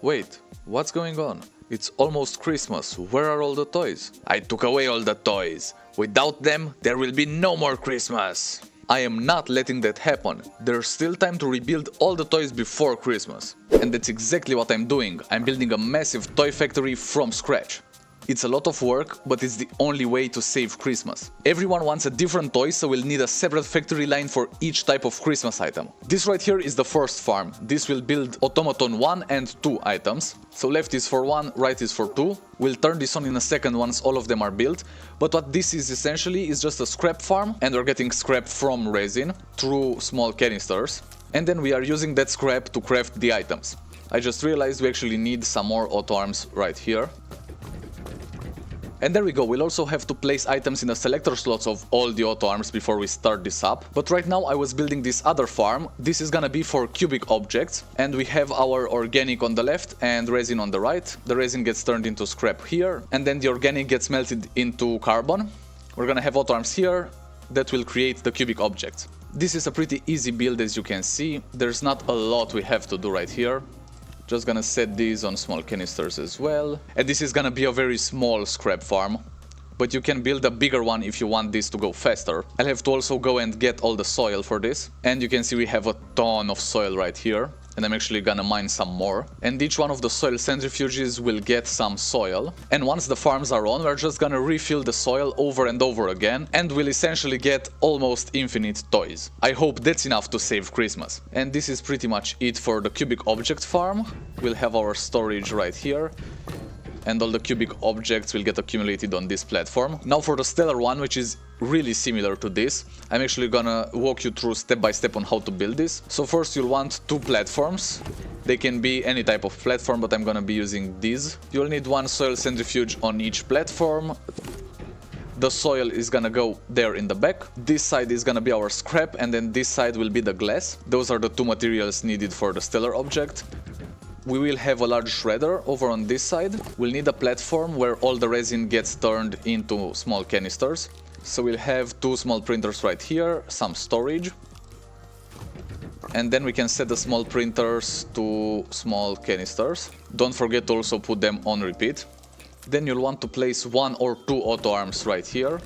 Wait, what's going on? It's almost Christmas, where are all the toys? I took away all the toys. Without them, there will be no more Christmas. I am not letting that happen. There's still time to rebuild all the toys before Christmas. And that's exactly what I'm doing. I'm building a massive toy factory from scratch. It's a lot of work, but it's the only way to save Christmas. Everyone wants a different toy, so we'll need a separate factory line for each type of Christmas item. This right here is the first farm. This will build automaton 1 and 2 items. So left is for 1, right is for 2. We'll turn this on in a second once all of them are built. But what this is essentially is just a scrap farm, and we're getting scrap from resin through small canisters. And then we are using that scrap to craft the items. I just realized we actually need some more auto arms right here. And there we go, we'll also have to place items in the selector slots of all the auto arms before we start this up. But right now I was building this other farm. This is gonna be for cubic objects, and we have our organic on the left and resin on the right. The resin gets turned into scrap here, and then the organic gets melted into carbon. We're gonna have auto arms here that will create the cubic objects. This is a pretty easy build, as you can see. There's not a lot we have to do right here. Just gonna set these on small canisters as well. And this is gonna be a very small scrap farm, but you can build a bigger one if you want this to go faster. I'll have to also go and get all the soil for this. And you can see we have a ton of soil right here. And I'm actually gonna mine some more. And each one of the soil centrifuges will get some soil. And once the farms are on, we're just gonna refill the soil over and over again. And we'll essentially get almost infinite toys. I hope that's enough to save Christmas. And this is pretty much it for the cubic object farm. We'll have our storage right here. And all the cubic objects will get accumulated on this platform. Now for the stellar one, which is really similar to this, I'm actually gonna walk you through step by step on how to build this. So first you'll want 2 platforms. They can be any type of platform, but I'm gonna be using these. You'll need 1 soil centrifuge on each platform. The soil is gonna go there in the back. This side is gonna be our scrap, and then this side will be the glass. Those are the 2 materials needed for the stellar object. We will have a large shredder over on this side. We'll need a platform where all the resin gets turned into small canisters. So we'll have 2 small printers right here, some storage. And then we can set the small printers to small canisters. Don't forget to also put them on repeat. Then you'll want to place 1 or 2 auto arms right here.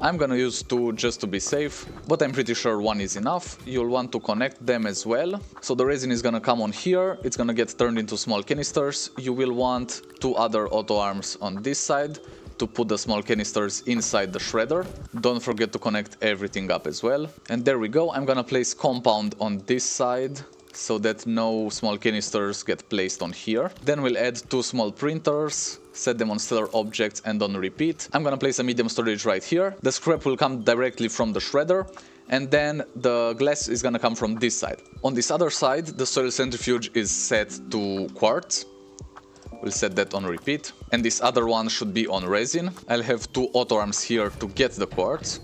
I'm gonna use 2 just to be safe, but I'm pretty sure 1 is enough. You'll want to connect them as well. So the resin is gonna come on here, it's gonna get turned into small canisters. You will want 2 other auto arms on this side to put the small canisters inside the shredder. Don't forget to connect everything up as well. And there we go, I'm gonna place compound on this side, so that no small canisters get placed on here. Then we'll add 2 small printers, set them on stellar objects and on repeat. I'm gonna place a medium storage right here. The scrap will come directly from the shredder, and then the glass is gonna come from this side. On this other side, the soil centrifuge is set to quartz. We'll set that on repeat. And this other one should be on resin. I'll have 2 auto arms here to get the quartz.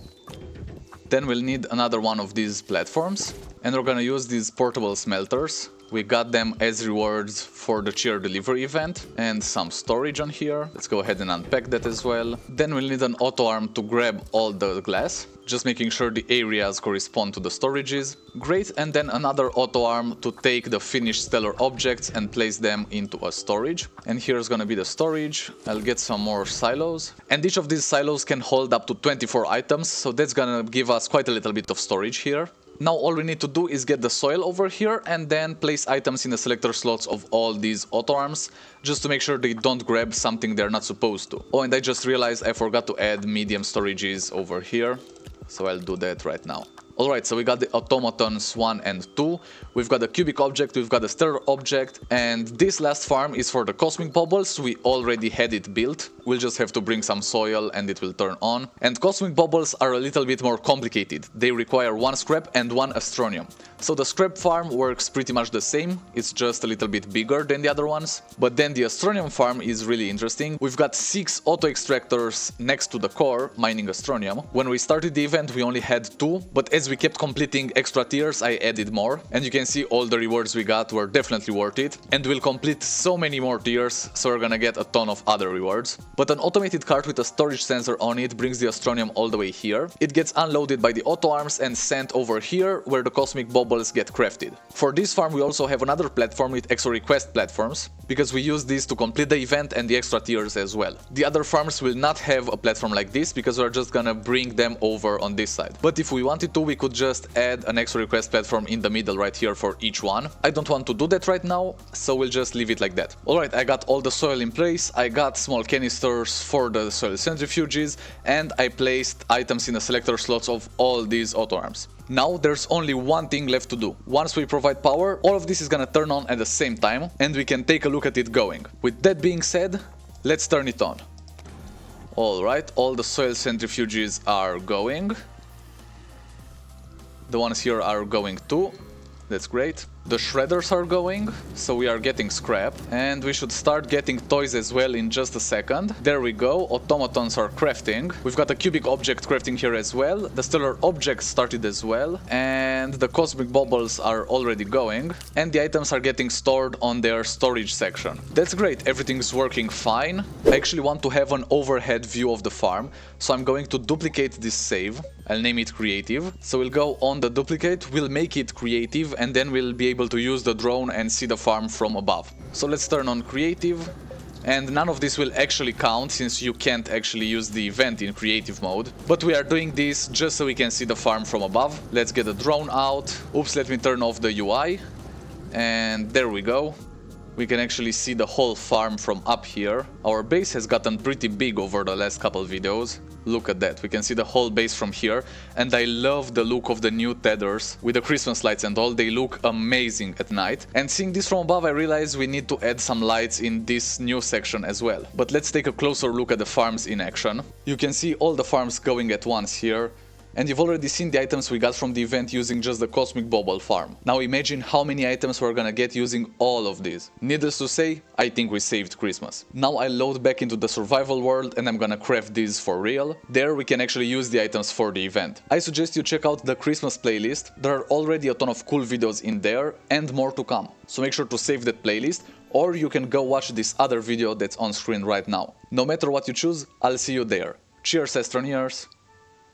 Then we'll need another one of these platforms. And we're gonna use these portable smelters. We got them as rewards for the cheer delivery event, and some storage on here. Let's go ahead and unpack that as well. Then we'll need an auto arm to grab all the glass, just making sure the areas correspond to the storages. Great, and then another auto arm to take the finished stellar objects and place them into a storage. And here's gonna be the storage. I'll get some more silos. And each of these silos can hold up to 24 items, so that's gonna give us quite a little bit of storage here. Now all we need to do is get the soil over here and then place items in the selector slots of all these auto arms, just to make sure they don't grab something they're not supposed to. Oh, and I just realized I forgot to add medium storages over here, so I'll do that right now. Alright, so we got the automatons 1 and 2, we've got the cubic object, we've got the stellar object, and this last farm is for the cosmic bubbles. We already had it built, we'll just have to bring some soil and it will turn on. And cosmic bubbles are a little bit more complicated, they require 1 scrap and 1 astronium. So the scrap farm works pretty much the same, it's just a little bit bigger than the other ones. But then the astronium farm is really interesting. We've got 6 auto extractors next to the core mining astronium. When we started the event we only had 2, but as As we kept completing extra tiers, I added more, and you can see all the rewards we got were definitely worth it, and we'll complete so many more tiers, so we're gonna get a ton of other rewards. But an automated cart with a storage sensor on it brings the Astronium all the way here. It gets unloaded by the auto arms and sent over here where the cosmic baubles get crafted. For this farm we also have another platform with extra request platforms, because we use these to complete the event and the extra tiers as well. The other farms will not have a platform like this because we're just gonna bring them over on this side. But if we wanted to, we could just add an extra request platform in the middle right here for each one. I don't want to do that right now, so we'll just leave it like that. Alright, I got all the soil in place, I got small canisters for the soil centrifuges, and I placed items in the selector slots of all these auto arms. Now there's only one thing left to do. Once we provide power, all of this is gonna turn on at the same time, and we can take a look at it going. With that being said, let's turn it on. Alright, all the soil centrifuges are going. The ones here are going too. That's great. The shredders are going, so we are getting scrap, and we should start getting toys as well in just a second. There we go, automatons are crafting. We've got a cubic object crafting here as well. The stellar objects started as well, and the cosmic bubbles are already going, and the items are getting stored on their storage section. That's great, everything's working fine. I actually want to have an overhead view of the farm, so I'm going to duplicate this save. I'll name it creative. So we'll go on the duplicate, we'll make it creative, and then we'll be able to use the drone and see the farm from above. So let's turn on creative, and none of this will actually count since you can't actually use the event in creative mode. But we are doing this just so we can see the farm from above. Let's get the drone out. Oops, let me turn off the UI. And there we go. We can actually see the whole farm from up here. Our base has gotten pretty big over the last couple videos. Look at that, we can see the whole base from here, and I love the look of the new tethers with the Christmas lights and all. They look amazing at night. And seeing this from above, I realize we need to add some lights in this new section as well. But let's take a closer look at the farms in action. You can see all the farms going at once here. And you've already seen the items we got from the event using just the Cosmic Bauble farm. Now imagine how many items we're gonna get using all of these. Needless to say, I think we saved Christmas. Now I load back into the survival world and I'm gonna craft these for real. There we can actually use the items for the event. I suggest you check out the Christmas playlist. There are already a ton of cool videos in there and more to come. So make sure to save that playlist, or you can go watch this other video that's on screen right now. No matter what you choose, I'll see you there. Cheers, Astroneers!